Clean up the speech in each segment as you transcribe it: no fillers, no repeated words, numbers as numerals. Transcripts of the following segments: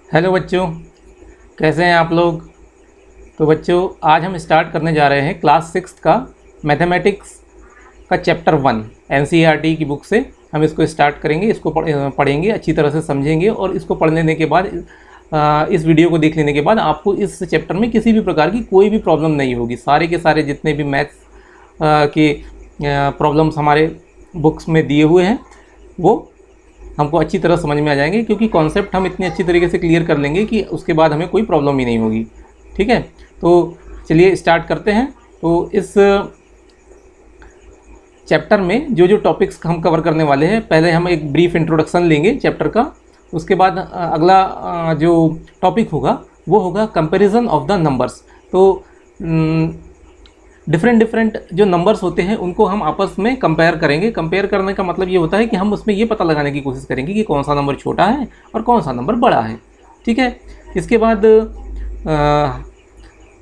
Hello बच्चों, कैसे हैं आप लोग। तो बच्चों, आज हम स्टार्ट करने जा रहे हैं क्लास 6 का मैथमेटिक्स का चैप्टर 1 एनसीईआरटी की बुक से। हम इसको स्टार्ट करेंगे, इसको पढ़ेंगे, अच्छी तरह से समझेंगे और इसको पढ़ लेने के बाद इस वीडियो को देख लेने के बाद आपको इस चैप्टर में किसी भी प्रकार की कोई भी प्रॉब्लम नहीं होगी। सारे के सारे जितने भी मैथ्स के प्रॉब्लम्स हमारे बुक्स में दिए हुए हैं वो हमको अच्छी तरह समझ में आ जाएंगे, क्योंकि कॉन्सेप्ट हम इतनी अच्छी तरीके से क्लियर कर लेंगे कि उसके बाद हमें कोई प्रॉब्लम ही नहीं होगी। ठीक है, तो चलिए स्टार्ट करते हैं। तो इस चैप्टर में जो जो टॉपिक्स हम कवर करने वाले हैं, पहले हम एक ब्रीफ इंट्रोडक्शन लेंगे चैप्टर का। उसके बाद अगला जो टॉपिक होगा वो होगा कंपैरिजन ऑफ द नंबर्स। तो डिफरेंट जो नंबर्स होते हैं उनको हम आपस में कंपेयर करेंगे। कंपेयर करने का मतलब ये होता है कि हम उसमें ये पता लगाने की कोशिश करेंगे कि कौन सा नंबर छोटा है और कौन सा नंबर बड़ा है। ठीक है, इसके बाद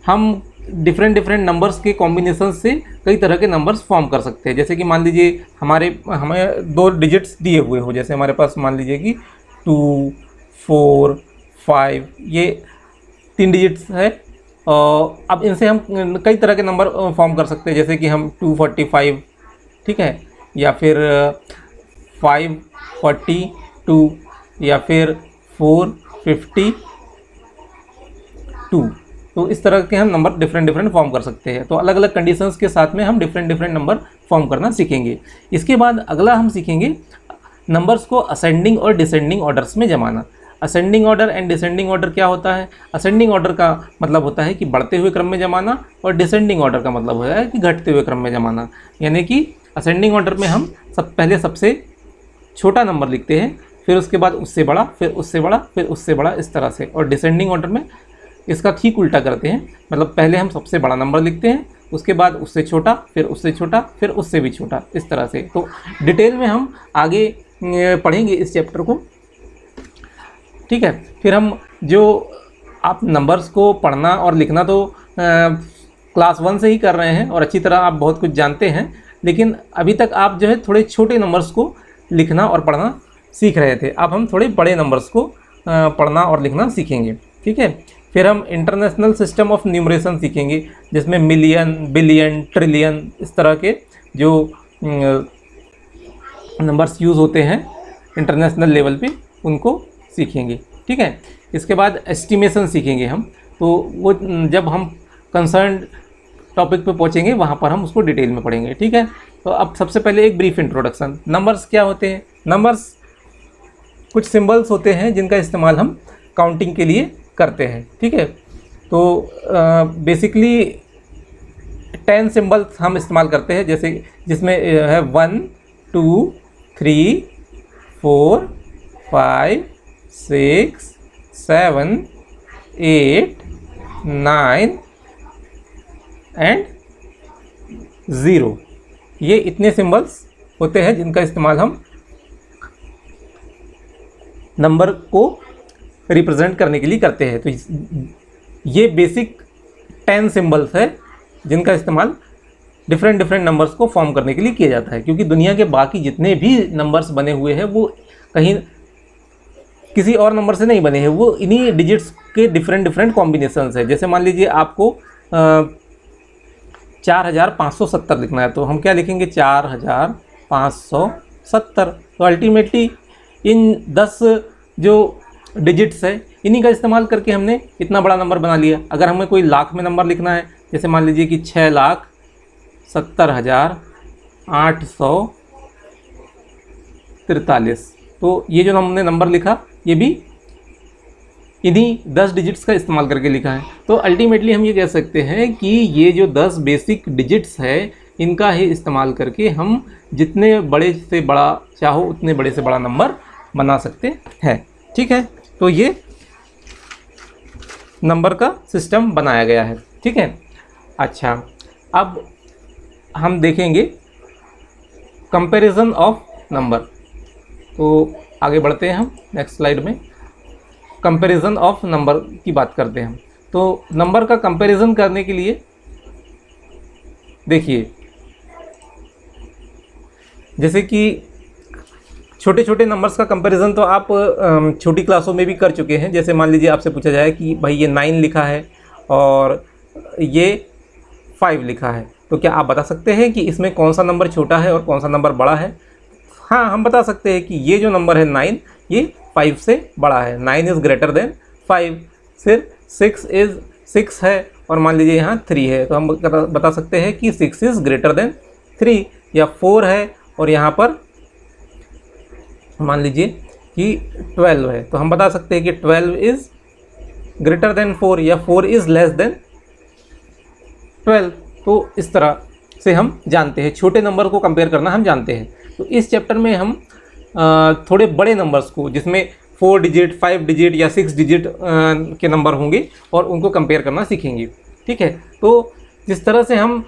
हम डिफरेंट नंबर्स के कॉम्बिनेशन से कई तरह के नंबर्स फॉर्म कर सकते हैं। जैसे कि मान लीजिए हमें 2 डिजिट्स दिए हुए हो, जैसे हमारे पास मान लीजिए कि 2, 4, 5 ये 3 डिजिट्स है। अब इनसे हम कई तरह के नंबर फॉर्म कर सकते हैं, जैसे कि हम 245, ठीक है, या फिर 542 या फिर 452। तो इस तरह के हम नंबर डिफरेंट फॉर्म कर सकते हैं। तो अलग अलग कंडीशंस के साथ में हम डिफरेंट नंबर फॉर्म करना सीखेंगे। इसके बाद अगला हम सीखेंगे नंबर्स को असेंडिंग और डिसेंडिंग ऑर्डर्स में जमाना। Ascending order and descending order क्या होता है? असेंडिंग ऑर्डर का मतलब होता है कि बढ़ते हुए क्रम में जमाना, और डिसेंडिंग ऑर्डर का मतलब होता है कि घटते हुए क्रम में जमाना। यानी कि असेंडिंग ऑर्डर में हम पहले सबसे छोटा नंबर लिखते हैं, फिर उसके बाद उससे बड़ा, फिर उससे बड़ा, फिर उससे बड़ा, इस तरह से। और डिसेंडिंग ऑर्डर में इसका ठीक उल्टा करते हैं, मतलब पहले हम सबसे बड़ा नंबर लिखते हैं, उसके बाद उससे छोटा, फिर उससे छोटा, फिर उससे भी छोटा, इस तरह से। तो डिटेल में हम आगे पढ़ेंगे इस चैप्टर को। ठीक है, फिर हम जो आप नंबर्स को पढ़ना और लिखना तो क्लास 1 से ही कर रहे हैं और अच्छी तरह आप बहुत कुछ जानते हैं, लेकिन अभी तक आप जो है थोड़े छोटे नंबर्स को लिखना और पढ़ना सीख रहे थे। अब हम थोड़े बड़े नंबर्स को पढ़ना और लिखना सीखेंगे। ठीक है, फिर हम इंटरनेशनल सिस्टम ऑफ न्यूमरेशन सीखेंगे, जिसमें मिलियन, बिलियन, ट्रिलियन, इस तरह के जो नंबर्स यूज़ होते हैं इंटरनेशनल लेवल पे, उनको सीखेंगे। ठीक है, इसके बाद एस्टिमेशन सीखेंगे हम। तो वो जब हम कंसर्न टॉपिक पे पहुंचेंगे वहाँ पर हम उसको डिटेल में पढ़ेंगे। ठीक है, तो अब सबसे पहले एक ब्रीफ इंट्रोडक्शन। नंबर्स क्या होते हैं? नंबर्स कुछ सिंबल्स होते हैं जिनका इस्तेमाल हम काउंटिंग के लिए करते हैं। ठीक है, तो बेसिकली 10 सिंबल्स हम इस्तेमाल करते हैं, जैसे जिसमें है 1, 2, 3, 4, 5, 6, 7, 8, 9 एंड 0। ये इतने सिंबल्स होते हैं जिनका इस्तेमाल हम नंबर को रिप्रेजेंट करने के लिए करते हैं। तो ये बेसिक 10 सिंबल्स है जिनका इस्तेमाल डिफरेंट नंबर्स को फॉर्म करने के लिए किया जाता है, क्योंकि दुनिया के बाकी जितने भी नंबर्स बने हुए हैं वो कहीं किसी और नंबर से नहीं बने हैं, वो इन्हीं डिजिट्स के डिफरेंट कॉम्बिनेशंस है। जैसे मान लीजिए आपको 4570 लिखना है, तो हम क्या लिखेंगे? 4570। तो अल्टीमेटली इन 10 जो डिजिट्स है इन्हीं का इस्तेमाल करके हमने इतना बड़ा नंबर बना लिया। अगर हमें कोई लाख में नंबर लिखना है, जैसे मान लीजिए कि 6,70,843, तो ये जो हमने नंबर लिखा ये भी इन्हीं 10 डिजिट्स का इस्तेमाल करके लिखा है। तो अल्टीमेटली हम ये कह सकते हैं कि ये जो 10 बेसिक डिजिट्स है इनका ही इस्तेमाल करके हम जितने बड़े से बड़ा चाहो उतने बड़े से बड़ा नंबर बना सकते हैं। ठीक है, तो ये नंबर का सिस्टम बनाया गया है। ठीक है, अच्छा, अब हम देखेंगे कंपैरिजन ऑफ नंबर। तो आगे बढ़ते हैं हम नेक्स्ट स्लाइड में। कंपैरिजन ऑफ नंबर की बात करते हैं हम। तो नंबर का कंपैरिजन करने के लिए देखिए, जैसे कि छोटे छोटे नंबर्स का कंपैरिजन तो आप छोटी क्लासों में भी कर चुके हैं। जैसे मान लीजिए आपसे पूछा जाए कि भाई ये 9 लिखा है और ये 5 लिखा है, तो क्या आप बता सकते हैं कि इसमें कौन सा नंबर छोटा है और कौन सा नंबर बड़ा है? हाँ, हम बता सकते हैं कि ये जो नंबर है 9 ये 5 से बड़ा है। 9 इज़ ग्रेटर देन 5। फिर 6 है और मान लीजिए यहाँ 3 है, तो हम बता सकते हैं कि 6 इज़ ग्रेटर देन 3। या 4 है और यहाँ पर मान लीजिए कि 12 है, तो हम बता सकते हैं कि 12 इज़ ग्रेटर देन 4 या 4 इज़ लेस देन 12। तो इस तरह से हम जानते हैं, छोटे नंबर को कंपेयर करना हम जानते हैं। तो इस चैप्टर में हम थोड़े बड़े नंबर्स को, जिसमें 4 डिजिट, 5 डिजिट या 6 डिजिट के नंबर होंगे, और उनको कंपेयर करना सीखेंगे। ठीक है, तो जिस तरह से हम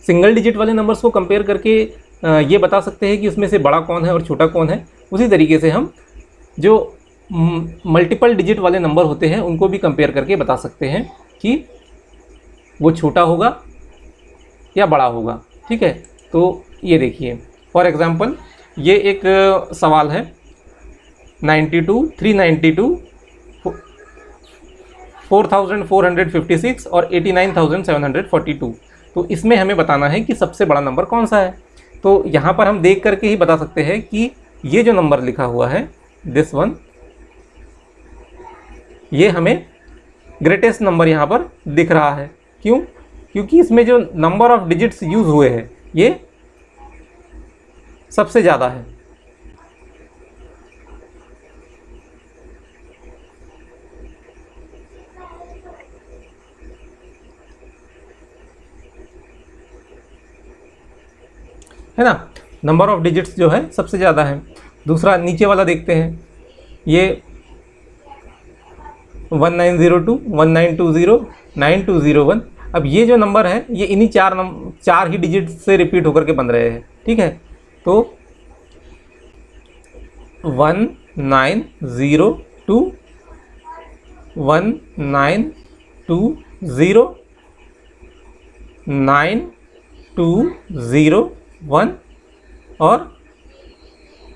सिंगल डिजिट वाले नंबर्स को कंपेयर करके ये बता सकते हैं कि उसमें से बड़ा कौन है और छोटा कौन है, उसी तरीके से हम जो मल्टीपल डिजिट वाले नंबर होते हैं उनको भी कंपेयर करके बता सकते हैं कि वो छोटा होगा या बड़ा होगा। ठीक है, तो ये देखिए फॉर एग्ज़ाम्पल ये एक सवाल है 92, 392, 4456 और 89,742। तो इसमें हमें बताना है कि सबसे बड़ा नंबर कौन सा है। तो यहाँ पर हम देख करके ही बता सकते हैं कि ये जो नंबर लिखा हुआ है दिस वन, ये हमें ग्रेटेस्ट नंबर यहाँ पर दिख रहा है। क्यों? क्योंकि इसमें जो नंबर ऑफ डिजिट्स यूज़ हुए हैं ये सबसे ज़्यादा है। है ना, नंबर ऑफ डिजिट्स जो है सबसे ज़्यादा है। दूसरा नीचे वाला देखते हैं, ये 1902, 1920, 9201। अब ये जो नंबर है ये इन्हीं चार ही डिजिट से रिपीट होकर के बन रहे हैं। ठीक है, तो 1902, 1920, 9201 और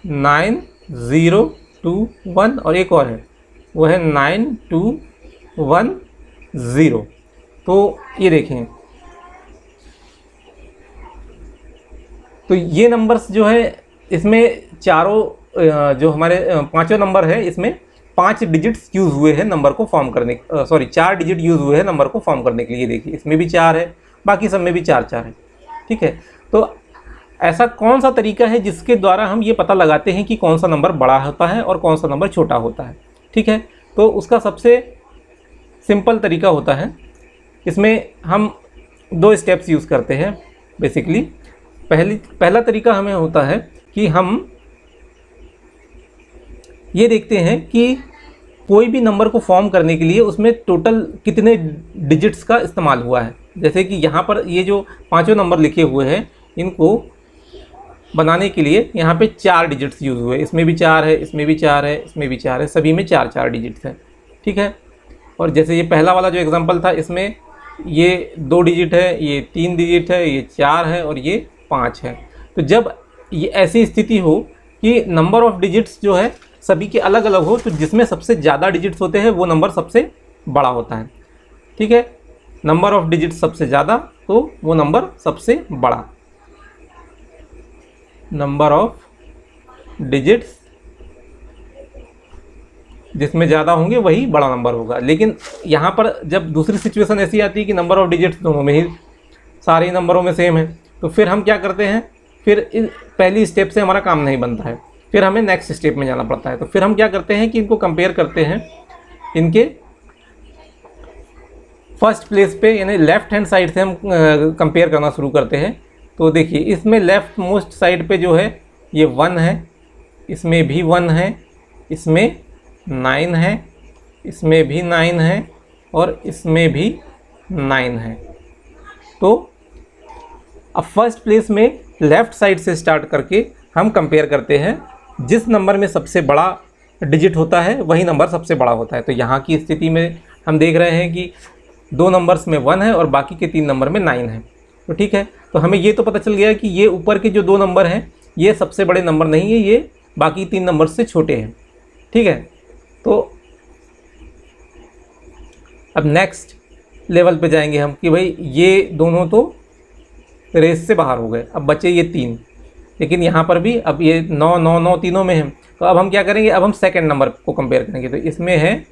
9021 और एक और है वो है 9210। तो ये देखें, तो ये नंबर्स जो है इसमें चारों जो हमारे पांचों नंबर है इसमें 5 डिजिट्स यूज़ हुए हैं नंबर को फॉर्म करने, 4 डिजिट यूज़ हुए हैं नंबर को फॉर्म करने के लिए। देखिए इसमें भी 4 है, बाकी सब में भी 4 है। ठीक है, तो ऐसा कौन सा तरीका है जिसके द्वारा हम ये पता लगाते हैं कि कौन सा नंबर बड़ा होता है और कौन सा नंबर छोटा होता है? ठीक है, तो उसका सबसे सिंपल तरीका होता है, इसमें हम 2 स्टेप्स यूज़ करते हैं बेसिकली। पहला तरीका हमें होता है कि हम ये देखते हैं कि कोई भी नंबर को फॉर्म करने के लिए उसमें टोटल कितने डिजिट्स का इस्तेमाल हुआ है। जैसे कि यहाँ पर ये जो पांचों नंबर लिखे हुए हैं इनको बनाने के लिए यहाँ पे 4 डिजिट्स यूज़ हुए। इसमें भी 4 है, इसमें भी 4 है, इसमें भी 4 है, सभी में 4 डिजिट्स हैं। ठीक है, और जैसे ये पहला वाला जो एग्जांपल था इसमें ये 2 डिजिट है, ये 3 डिजिट है, ये 4 है और ये 5 है। तो जब ये ऐसी स्थिति हो कि नंबर ऑफ़ डिजिट्स जो है सभी के अलग अलग हो, तो जिसमें सबसे ज़्यादा डिजिट्स होते हैं वो नंबर सबसे बड़ा होता है। ठीक है, नंबर ऑफ़ डिजिट्स सबसे ज़्यादा तो वो नंबर सबसे बड़ा। नंबर ऑफ डिजिट्स जिसमें ज़्यादा होंगे वही बड़ा नंबर होगा। लेकिन यहाँ पर जब दूसरी सिचुएशन ऐसी आती है कि नंबर ऑफ डिजिट्स दोनों में ही सारे नंबरों में सेम है, तो फिर हम क्या करते हैं, फिर पहली स्टेप से हमारा काम नहीं बनता है, फिर हमें नेक्स्ट स्टेप में जाना पड़ता है। तो फिर हम क्या करते हैं कि इनको कंपेयर करते हैं इनके फर्स्ट प्लेस पे, यानी लेफ़्ट हैंड साइड से हम कंपेयर करना शुरू करते हैं। तो देखिए इसमें लेफ़्ट मोस्ट साइड पे जो है ये 1 है, इसमें भी 1 है, इसमें 9 है, इसमें भी 9 है और इसमें भी 9 है। तो अब फर्स्ट प्लेस में लेफ़्ट साइड से स्टार्ट करके हम कंपेयर करते हैं, जिस नंबर में सबसे बड़ा डिजिट होता है वही नंबर सबसे बड़ा होता है। तो यहाँ की स्थिति में हम देख रहे हैं कि 2 नंबर्स में 1 है और बाकी के 3 नंबर में 9 है। तो ठीक है, तो हमें ये तो पता चल गया कि ये ऊपर के जो 2 नंबर हैं ये सबसे बड़े नंबर नहीं है, ये बाकी 3 नंबर से छोटे हैं। ठीक है, तो अब नेक्स्ट लेवल पे जाएंगे हम कि भाई ये दोनों तो रेस से बाहर हो गए, अब बचे ये 3, लेकिन यहाँ पर भी अब ये 9 9 9 तीनों में है। तो अब हम क्या करेंगे, अब हम सेकंड नंबर को कंपेयर करेंगे। तो इसमें है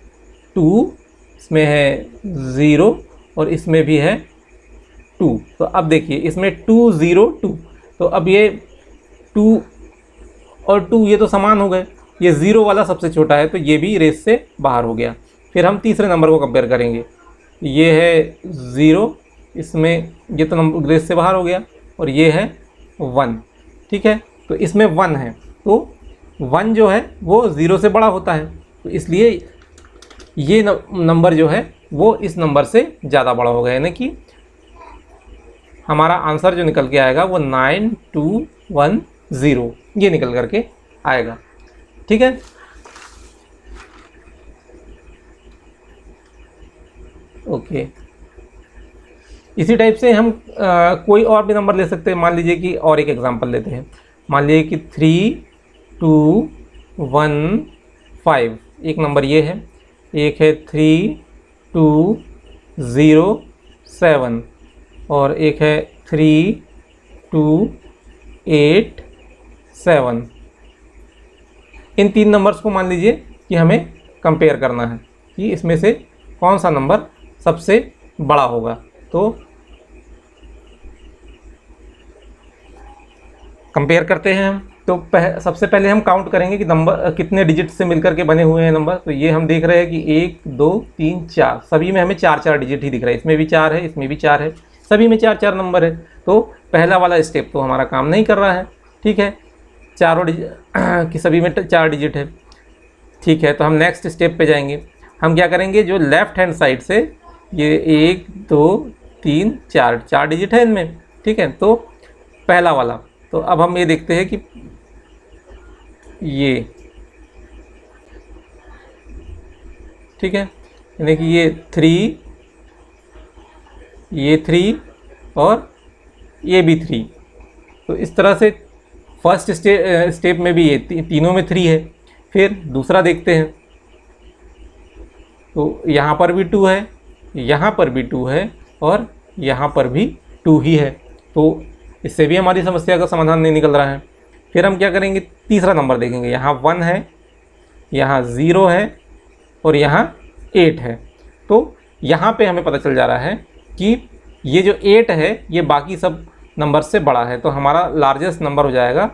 2, इसमें है 0 और इसमें भी है 2। तो अब देखिए इसमें 2 0 2, तो अब ये 2 और 2 ये तो समान हो गए, ये 0 वाला सबसे छोटा है तो ये भी रेस से बाहर हो गया। फिर हम तीसरे नंबर को कंपेयर करेंगे, ये है 0, इसमें ये तो नंबर रेस से बाहर हो गया, और ये है 1। ठीक है, तो इसमें 1 है, तो 1 जो है वो 0 से बड़ा होता है, तो इसलिए ये नंबर जो है वो इस नंबर से ज़्यादा बड़ा होगा, यानी कि हमारा आंसर जो निकल के आएगा वो 9210 ये निकल करके आएगा। ठीक है, ओके। इसी टाइप से हम कोई और भी नंबर ले सकते हैं। मान लीजिए कि और एक एग्जांपल लेते हैं, मान लीजिए कि 3215 एक नंबर ये है, एक है 3207 और एक है 3287। इन 3 नंबर्स को मान लीजिए कि हमें कंपेयर करना है कि इसमें से कौन सा नंबर सबसे बड़ा होगा। तो कंपेयर करते हैं हम। तो सबसे पहले हम काउंट करेंगे कि नंबर कितने डिजिट से मिलकर के बने हुए हैं नंबर। तो ये हम देख रहे हैं कि 1 2 3 4, सभी में हमें 4 डिजिट ही दिख रहा है। इसमें भी 4 है, इसमें भी 4 है, सभी में 4 नंबर है। तो पहला वाला स्टेप तो हमारा काम नहीं कर रहा है। ठीक है, चारों डिजिट कि सभी में 4 डिजिट है। ठीक है, तो हम नेक्स्ट स्टेप पे जाएंगे। हम क्या करेंगे, जो लेफ्ट हैंड साइड से ये 1 2 3 4 डिजिट है इनमें। ठीक है, तो पहला वाला, तो अब हम ये देखते हैं कि ये, ठीक है, यानी कि ये 3, ये 3 और ये भी 3। तो इस तरह से फर्स्ट स्टेप में भी ये तीनों में 3 है। फिर दूसरा देखते हैं, तो यहाँ पर भी 2 है, यहाँ पर भी 2 है और यहाँ पर भी 2 ही है। तो इससे भी हमारी समस्या का समाधान नहीं निकल रहा है। फिर हम क्या करेंगे, तीसरा नंबर देखेंगे। यहाँ 1 है, यहाँ 0 है और यहाँ 8 है। तो यहाँ पे हमें पता चल जा रहा है कि ये जो 8 है ये बाकी सब नंबर से बड़ा है। तो हमारा लार्जेस्ट नंबर हो जाएगा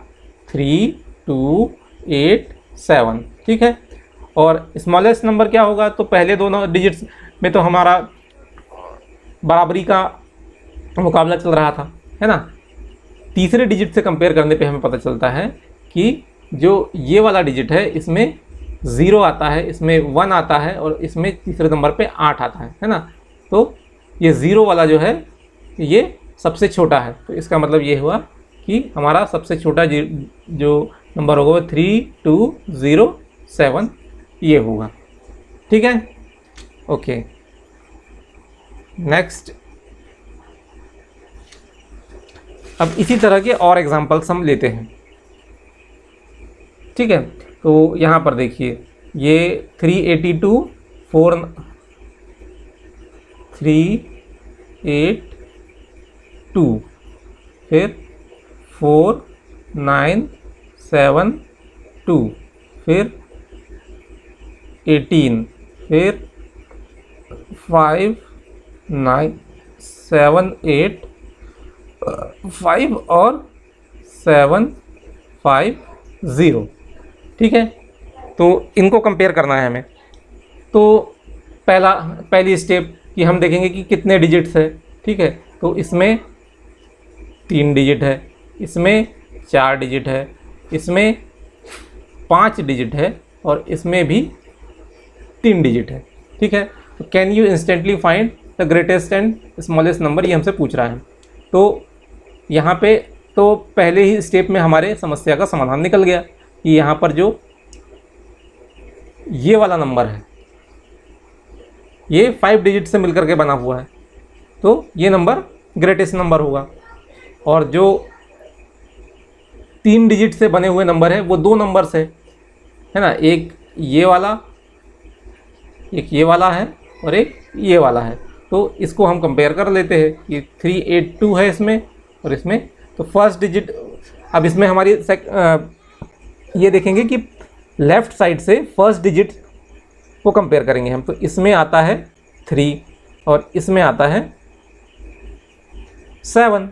3287। ठीक है, और स्मॉलेस्ट नंबर क्या होगा, तो पहले दोनों डिजिट्स में तो हमारा बराबरी का मुकाबला चल रहा था, है ना। तीसरे डिजिट से कंपेयर करने पे हमें पता चलता है कि जो ये वाला डिजिट है इसमें 0 आता है, इसमें 1 आता है और इसमें तीसरे नंबर पे 8 आता है ना। तो ये 0 वाला जो है ये सबसे छोटा है। तो इसका मतलब ये हुआ कि हमारा सबसे छोटा जो नंबर होगा वो 3207 ये होगा। ठीक है, ओके। नेक्स्ट, अब इसी तरह के और एग्जांपल्स हम लेते हैं। ठीक है, तो यहाँ पर देखिए ये 382 फिर 4972 फिर 18 फिर 5978 5 और 750। ठीक है, तो इनको कंपेयर करना है हमें। तो पहली स्टेप कि हम देखेंगे कि कितने डिजिट्स है। ठीक है, तो इसमें 3 डिजिट है, इसमें 4 डिजिट है, इसमें 5 डिजिट है और इसमें भी 3 डिजिट है। ठीक है, तो can you instantly find the greatest and smallest number, ये हमसे पूछ रहा है। तो यहाँ पे तो पहले ही स्टेप में हमारे समस्या का समाधान निकल गया कि यहाँ पर जो ये वाला नंबर है ये 5 डिजिट से मिलकर के बना हुआ है, तो ये नंबर ग्रेटेस्ट नंबर होगा। और जो 3 डिजिट से बने हुए नंबर है वो 2 नंबर्स है ना, एक ये वाला है और एक ये वाला है। तो इसको हम कंपेयर कर लेते हैं, ये 382 है इसमें और इसमें। तो फर्स्ट डिजिट, अब इसमें हमारी ये देखेंगे कि लेफ़्ट साइड से फर्स्ट डिजिट को कंपेयर करेंगे हम। तो इसमें आता है 3 और इसमें आता है 7।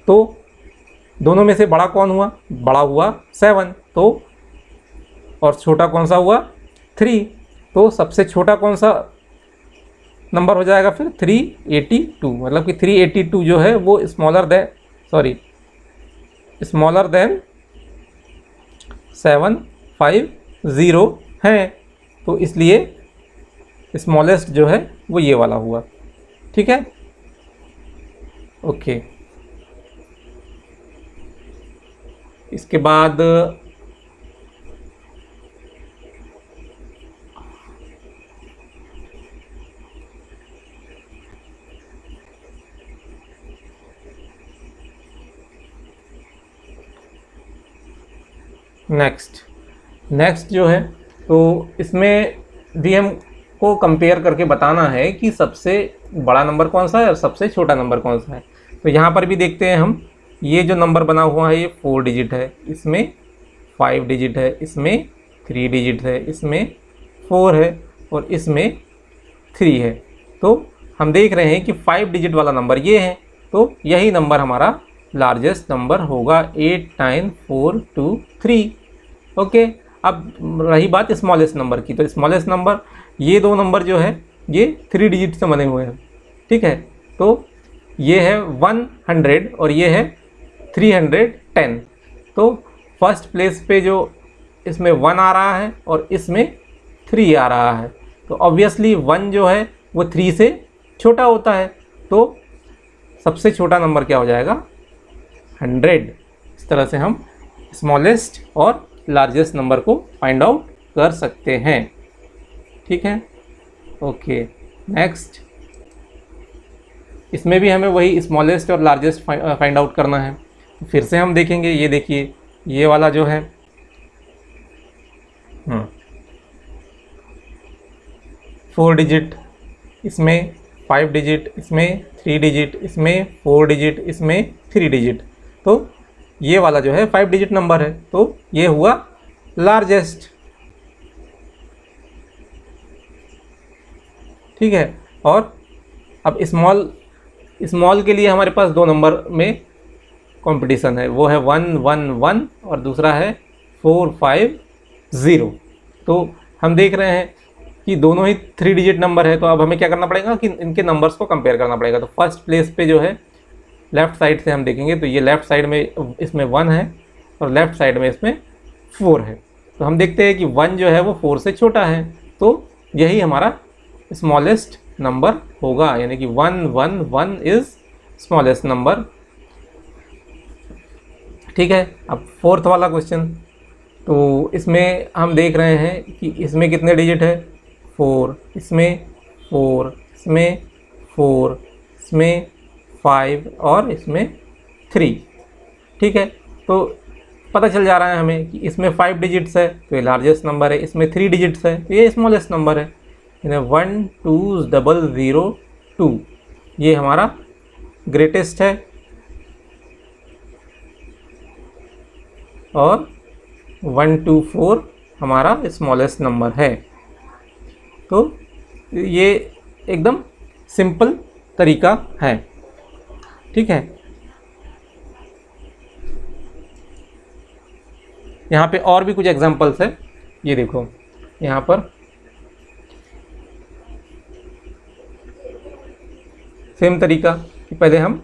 तो दोनों में से बड़ा कौन हुआ? बड़ा हुआ 7। तो और छोटा कौन सा हुआ? 3। तो सबसे छोटा कौन सा नंबर हो जाएगा फिर? 382। मतलब कि 382 जो है वो स्मॉलर देन 750 है। तो इसलिए स्मॉलेस्ट जो है वो ये वाला हुआ। ठीक है, ओके। इसके बाद नेक्स्ट जो है, तो इसमें भी हम को कंपेयर करके बताना है कि सबसे बड़ा नंबर कौन सा है और सबसे छोटा नंबर कौन सा है। तो यहाँ पर भी देखते हैं हम, ये जो नंबर बना हुआ है ये 4 डिजिट है, इसमें 5 डिजिट है, इसमें 3 डिजिट है, इसमें 4 है और इसमें 3 है। तो हम देख रहे हैं कि 5 डिजिट वाला नंबर ये है, तो यही नंबर हमारा लार्जेस्ट नंबर होगा, 89423। ओके। अब रही बात स्मॉलेस्ट नंबर की, तो स्मॉलेस्ट नंबर ये 2 नंबर जो है ये 3 डिजिट से बने हुए हैं। ठीक है, तो ये है 100 और ये है 310। तो फर्स्ट प्लेस पे जो इसमें 1 आ रहा है और इसमें 3 आ रहा है, तो ऑब्वियसली 1 जो है वो 3 से छोटा होता है। तो सबसे छोटा नंबर क्या हो जाएगा? 100। इस तरह से हम स्मॉलेस्ट और लार्जेस्ट नंबर को फाइंड आउट कर सकते हैं। ठीक है, ओके। नेक्स्ट, इसमें भी हमें वही स्मॉलेस्ट और लार्जेस्ट फाइंड आउट करना है। फिर से हम देखेंगे, ये देखिए ये वाला जो है 4 डिजिट, इसमें 5 डिजिट, इसमें 3 डिजिट, इसमें 4 डिजिट, इसमें 3 डिजिट। तो ये वाला जो है 5 डिजिट नंबर है, तो ये हुआ लार्जेस्ट। ठीक है, और अब स्मॉल के लिए हमारे पास 2 नंबर में कंपटीशन है, वो है 111 और दूसरा है 450। तो हम देख रहे हैं कि दोनों ही 3 डिजिट नंबर है, तो अब हमें क्या करना पड़ेगा कि इनके नंबर्स को कंपेयर करना पड़ेगा। तो फर्स्ट प्लेस पे जो है लेफ़्ट साइड से हम देखेंगे, तो ये लेफ़्ट साइड में इसमें 1 है और लेफ़्ट साइड में इसमें 4 है। तो हम देखते हैं कि 1 जो है वो 4 से छोटा है, तो यही हमारा स्मॉलेस्ट नंबर होगा, यानी कि 111 इज़ स्मॉलेस्ट नंबर। ठीक है, अब 4th वाला क्वेश्चन, तो इसमें हम देख रहे हैं कि इसमें कितने डिजिट है? 4, इसमें 4, इसमें 4, इसमें 5 और इसमें 3। ठीक है, तो पता चल जा रहा है हमें कि इसमें 5 डिजिट्स है तो ये लार्जेस्ट नंबर है, इसमें 3 डिजिट्स है तो ये स्मॉलेस्ट नंबर है। 12002 ये हमारा ग्रेटेस्ट है और 124 हमारा स्मॉलेस्ट नंबर है। तो ये एकदम सिंपल तरीका है। ठीक है, यहाँ पे और भी कुछ एग्जांपल्स है, ये देखो यहाँ पर सेम तरीका कि पहले हम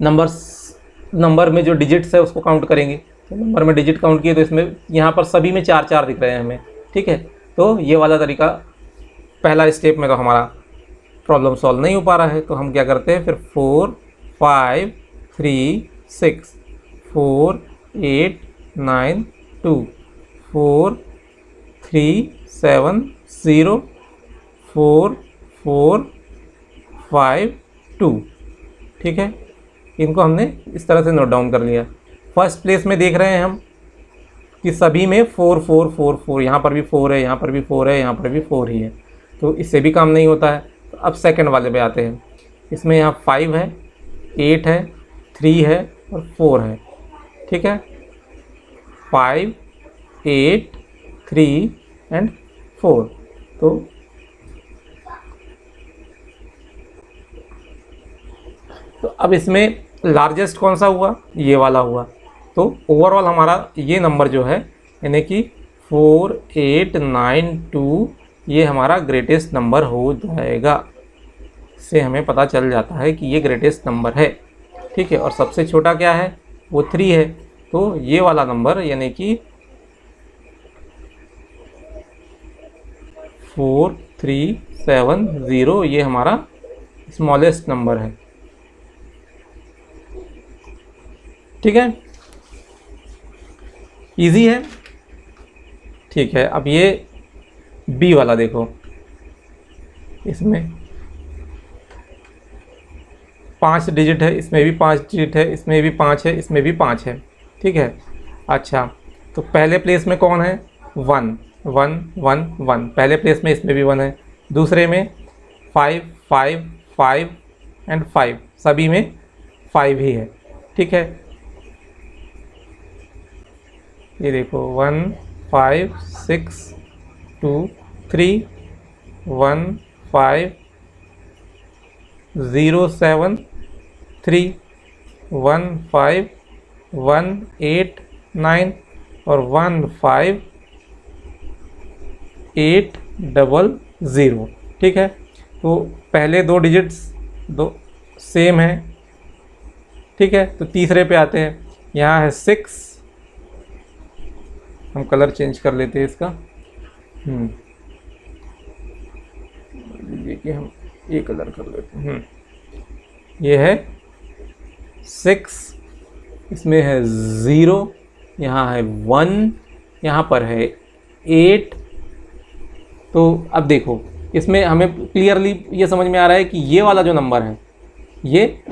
नंबर में जो डिजिट्स है उसको काउंट करेंगे। तो नंबर में डिजिट काउंट किए तो इसमें यहाँ पर सभी में 4 दिख रहे हैं हमें। ठीक है, तो ये वाला तरीका पहला स्टेप में तो हमारा प्रॉब्लम सॉल्व नहीं हो पा रहा है, तो हम क्या करते हैं फिर 4 5 3 6 4 8 9 2 4 3 7 0 4 4 5 2। ठीक है, इनको हमने इस तरह से नोट डाउन कर लिया। फर्स्ट प्लेस में देख रहे हैं हम कि सभी में 4 4 4 4, यहाँ पर भी 4 है, यहाँ पर भी 4 है, यहाँ पर भी 4 ही है, तो इससे भी काम नहीं होता है। तो अब सेकंड वाले पे आते हैं। इसमें यहाँ 5 है, 8 है, 3 है और 4 है। ठीक है, 5 8 3 एंड 4। तो अब इसमें लार्जेस्ट कौन सा हुआ? ये वाला हुआ। तो ओवरऑल हमारा ये नंबर जो है यानी कि 4892 ये हमारा ग्रेटेस्ट नंबर हो जाएगा। इससे हमें पता चल जाता है कि ये ग्रेटेस्ट नंबर है। ठीक है, और सबसे छोटा क्या है? वो 3 है। तो ये वाला नंबर यानी कि 4370 ये हमारा स्मॉलेस्ट नंबर है। ठीक है, इजी है। ठीक है, अब ये बी वाला देखो, इसमें 5 डिजिट है, इसमें भी 5 डिजिट है, इसमें भी 5 है, इसमें भी 5 है। ठीक है, अच्छा तो पहले प्लेस में कौन है? 1 1 1 1, पहले प्लेस में इसमें भी 1 है। दूसरे में 5 5 5 एंड 5, सभी में 5 ही है। ठीक है, ये देखो 1 5 6 2 3 1 5 0 7 3 1 5 1 8 9 और 1 5 8 0 0। ठीक है, तो पहले 2 डिजिट्स दो सेम है। ठीक है, तो तीसरे पे आते हैं। यहाँ है 6, हम कलर चेंज कर लेते हैं इसका। देखिए हम ये कलर कर लेते हैं। ये है 6, इसमें है 0, यहाँ है 1, यहाँ पर है 8। तो अब देखो इसमें हमें क्लियरली ये समझ में आ रहा है कि ये वाला जो नंबर है ये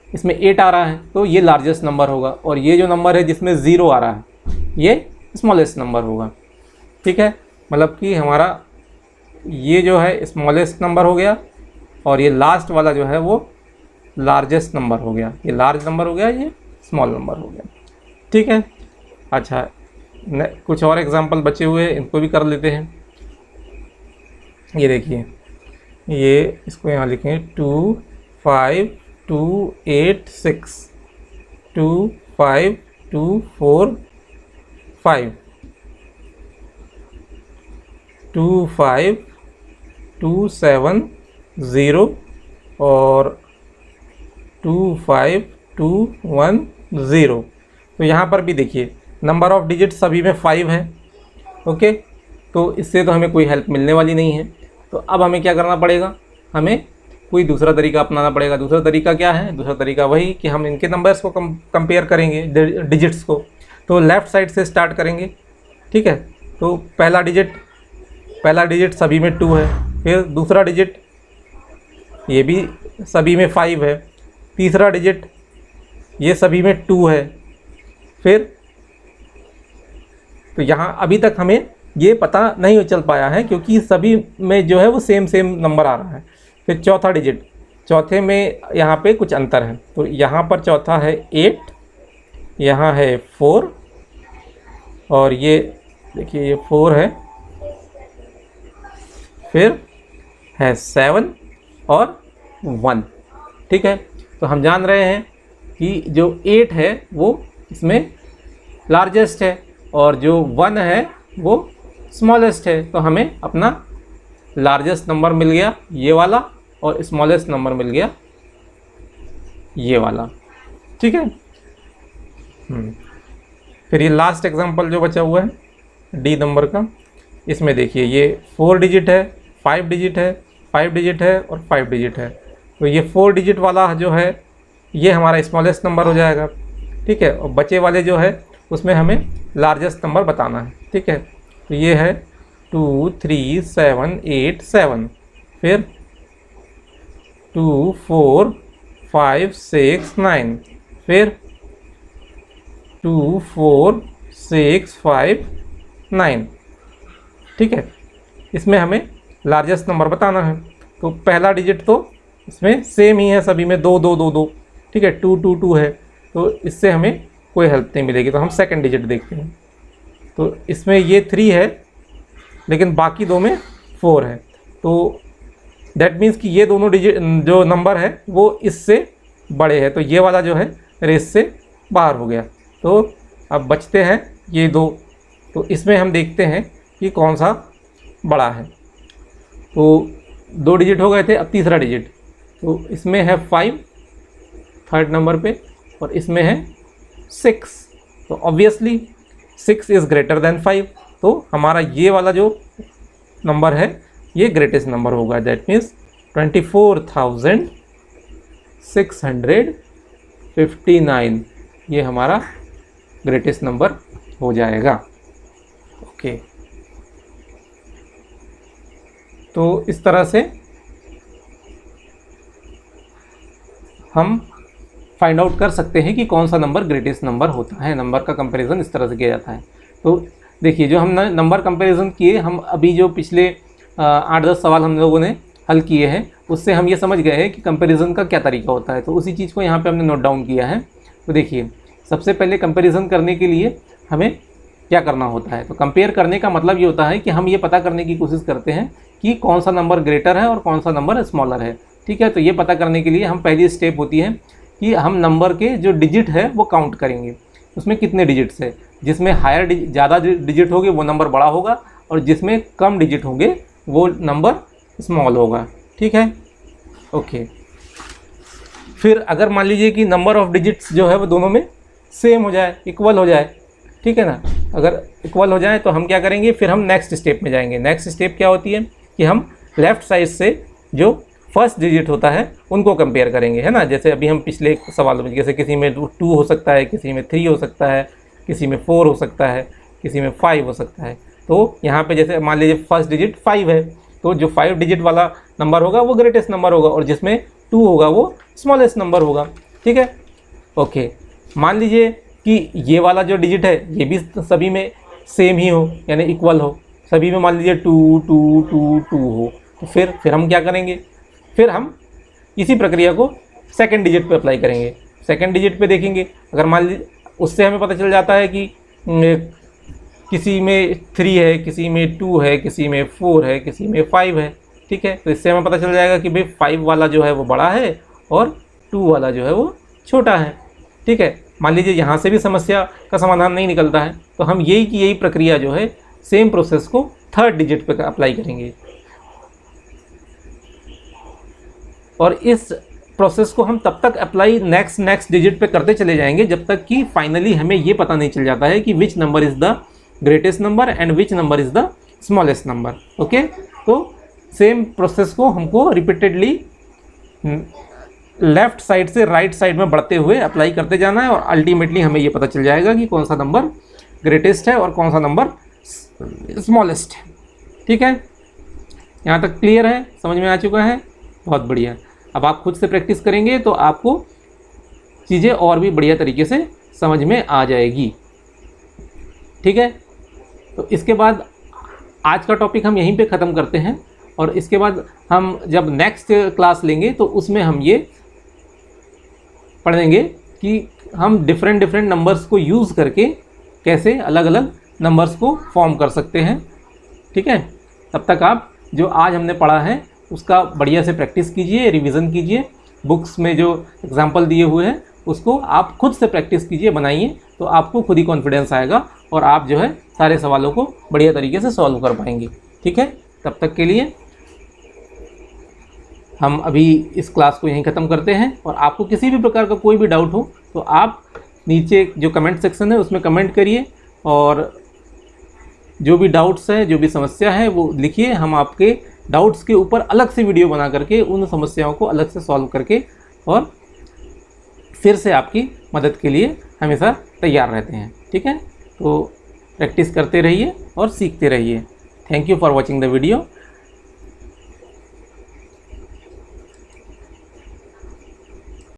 इसमें 8 आ रहा है तो ये लार्जेस्ट नंबर होगा, और ये जो नंबर है जिसमें 0 आ रहा है ये स्मॉलेस्ट नंबर होगा। ठीक है, मतलब कि हमारा ये जो है स्मॉलेस्ट नंबर हो गया और ये लास्ट वाला जो है वो लार्जेस्ट नंबर हो गया। ये लार्ज नंबर हो गया, ये स्मॉल नंबर हो गया। ठीक है, अच्छा कुछ और एग्जांपल बचे हुए हैं, इनको भी कर लेते हैं। ये देखिए, ये इसको यहाँ लिखें 2 5 2 8 6 2 5 2 4 5 2 5 2 7 0 और 2 5 2 1 0। तो यहाँ पर भी देखिए नंबर ऑफ डिजिट सभी में 5 है। ओके, तो इससे तो हमें कोई हेल्प मिलने वाली नहीं है। तो अब हमें क्या करना पड़ेगा? हमें कोई दूसरा तरीका अपनाना पड़ेगा। दूसरा तरीका क्या है? दूसरा तरिका वही कि हम इनके नंबर्स को कंपेयर करेंगे, डिजिट्स को। तो लेफ़्ट साइड से स्टार्ट करेंगे। ठीक है, तो पहला डिजिट सभी में 2 है। फिर दूसरा डिजिट ये भी सभी में 5 है। तीसरा डिजिट ये सभी में 2 है। फिर तो यहाँ अभी तक हमें ये पता नहीं चल पाया है क्योंकि सभी में जो है वो सेम नंबर आ रहा है। फिर चौथा डिजिट, चौथे में यहाँ पे कुछ अंतर है। तो यहाँ पर चौथा है 8, यहाँ है 4 और ये देखिए ये 4 है। फिर है 7 और 1। ठीक है, तो हम जान रहे हैं कि जो 8 है वो इसमें लार्जेस्ट है और जो 1 है वो स्मॉलेस्ट है। तो हमें अपना लार्जेस्ट नंबर मिल गया ये वाला और स्मॉलेस्ट नंबर मिल गया ये वाला। ठीक है, फिर ये लास्ट एग्जांपल जो बचा हुआ है डी नंबर का, इसमें देखिए ये 4 डिजिट है, 5 डिजिट है, 5 डिजिट है और 5 डिजिट है। तो ये 4 डिजिट वाला जो है ये हमारा स्मॉलेस्ट नंबर हो जाएगा। ठीक है, और बचे वाले जो है उसमें हमें लार्जेस्ट नंबर बताना है। ठीक है, तो ये है 2 3 7 8 7, फिर 2 4 5 6 9, फिर 2 4 6 5 9। ठीक है, इसमें हमें लार्जेस्ट नंबर बताना है। तो पहला डिजिट तो इसमें सेम ही है सभी में, 2 2 2 2। ठीक है, 2 2 2 है, तो इससे हमें कोई हेल्प नहीं मिलेगी। तो हम सेकंड डिजिट देखते हैं। तो इसमें ये 3 है, लेकिन बाकी दो में 4 है। तो दैट मीन्स कि ये दोनों डिजिट जो नंबर है वो इससे बड़े हैं। तो ये वाला जो है रेस से बाहर हो गया। तो अब बचते हैं ये दो। तो इसमें हम देखते हैं कि कौन सा बड़ा है। तो 2 डिजिट हो गए थे, अब तीसरा डिजिट। तो इसमें है 5 थर्ड नंबर पे, और इसमें है 6। तो ऑब्वियसली 6 इज़ ग्रेटर देन 5। तो हमारा ये वाला जो नंबर है ये ग्रेटेस्ट नंबर होगा। दैट मीन्स 24,659 ये हमारा ग्रेटेस्ट नंबर हो जाएगा। ओके, तो इस तरह से हम फाइंड आउट कर सकते हैं कि कौन सा नंबर ग्रेटेस्ट नंबर होता है। नंबर का कंपैरिजन इस तरह से किया जाता है। तो देखिए, जो हम नंबर कंपैरिजन किए, हम अभी जो पिछले 8-10 सवाल हम लोगों ने हल किए हैं, उससे हम ये समझ गए हैं कि कंपैरिजन का क्या तरीका होता है। तो उसी चीज़ को यहाँ पे हमने नोट डाउन किया है। तो देखिए, सबसे पहले कंपैरिजन करने के लिए हमें क्या करना होता है। तो कंपेयर करने का मतलब ये होता है कि हम ये पता करने की कोशिश करते हैं कि कौन सा नंबर ग्रेटर है और कौन सा नंबर स्मॉलर है। ठीक है, तो ये पता करने के लिए हम पहली स्टेप होती है कि हम नंबर के जो डिजिट है वो काउंट करेंगे। उसमें कितने डिजिट्स है, जिसमें हायर ज़्यादा डिजिट होंगे वो नंबर बड़ा होगा, और जिसमें कम डिजिट होंगे वो नंबर स्मॉल होगा। ठीक है, ओके। फिर अगर मान लीजिए कि नंबर ऑफ डिजिट्स जो है वो दोनों में सेम हो जाए, इक्वल हो जाए, ठीक है ना। अगर इक्वल हो जाए तो हम क्या करेंगे, फिर हम नेक्स्ट स्टेप में जाएंगे। नेक्स्ट स्टेप क्या होती है कि हम लेफ़्ट साइड से जो फर्स्ट डिजिट होता है उनको कंपेयर करेंगे, है ना। जैसे अभी हम पिछले सवालों में, जैसे किसी में 2 हो सकता है, किसी में 3 हो सकता है, किसी में 4 हो सकता है, किसी में 5 हो सकता है। तो यहाँ पे जैसे मान लीजिए फर्स्ट डिजिट 5 है, तो जो 5 डिजिट वाला नंबर होगा वो ग्रेटेस्ट नंबर होगा, और जिसमें 2 होगा वो स्मॉलेस्ट नंबर होगा। ठीक है, ओके। मान लीजिए कि ये वाला जो डिजिट है ये भी सभी में सेम ही हो, यानी इक्वल हो, सभी में मान लीजिए 2 2 2 2 हो। तो फिर हम क्या करेंगे, फिर हम इसी प्रक्रिया को सेकंड डिजिट पे अप्लाई करेंगे। सेकंड डिजिट पे देखेंगे, अगर मान लीजिए उससे हमें पता चल जाता है कि किसी में 3 है, किसी में 2 है, किसी में 4 है, किसी में 5 है। ठीक है, तो इससे हमें पता चल जाएगा कि भाई 5 वाला जो है वो बड़ा है और 2 वाला जो है वो छोटा है। ठीक है, मान लीजिए यहाँ से भी समस्या का समाधान नहीं निकलता है, तो हम यही प्रक्रिया जो है सेम प्रोसेस को थर्ड डिजिट पे अप्लाई करेंगे, और इस प्रोसेस को हम तब तक अप्लाई नेक्स्ट डिजिट पे करते चले जाएंगे जब तक कि फाइनली हमें ये पता नहीं चल जाता है कि which number is the greatest number and which number is the smallest number. Okay, तो सेम प्रोसेस को हमको रिपीटेडली लेफ़्ट साइड से राइट साइड में बढ़ते हुए अप्लाई करते जाना है, और अल्टीमेटली हमें ये पता चल जाएगा कि कौन सा नंबर ग्रेटेस्ट है और कौन सा नंबर स्मॉलेस्ट है। ठीक है, यहाँ तक क्लियर है, समझ में आ चुका है? बहुत बढ़िया। अब आप खुद से प्रैक्टिस करेंगे तो आपको चीज़ें और भी बढ़िया तरीके से समझ में आ जाएगी। ठीक है, तो इसके बाद आज का टॉपिक हम यहीं पे ख़त्म करते हैं, और इसके बाद हम जब नेक्स्ट क्लास लेंगे तो उसमें हम ये पढ़ेंगे कि हम डिफरेंट नंबर्स को यूज़ करके कैसे अलग अलग नंबर्स को फॉर्म कर सकते हैं। ठीक है, तब तक आप जो आज हमने पढ़ा है उसका बढ़िया से प्रैक्टिस कीजिए, रिवीजन कीजिए। बुक्स में जो एग्जाम्पल दिए हुए हैं उसको आप खुद से प्रैक्टिस कीजिए, बनाइए, तो आपको खुद ही कॉन्फिडेंस आएगा और आप जो है सारे सवालों को बढ़िया तरीके से सॉल्व कर पाएंगे। ठीक है, तब तक के लिए हम अभी इस क्लास को यहीं ख़त्म करते हैं, और आपको किसी भी प्रकार का कोई भी डाउट हो तो आप नीचे जो कमेंट सेक्शन है उसमें कमेंट करिए, और जो भी डाउट्स है, जो भी समस्या है वो लिखिए। हम आपके डाउट्स के ऊपर अलग से वीडियो बना करके उन समस्याओं को अलग से सॉल्व करके और फिर से आपकी मदद के लिए हमेशा तैयार रहते हैं। ठीक है, तो प्रैक्टिस करते रहिए और सीखते रहिए। Thank you for watching the video.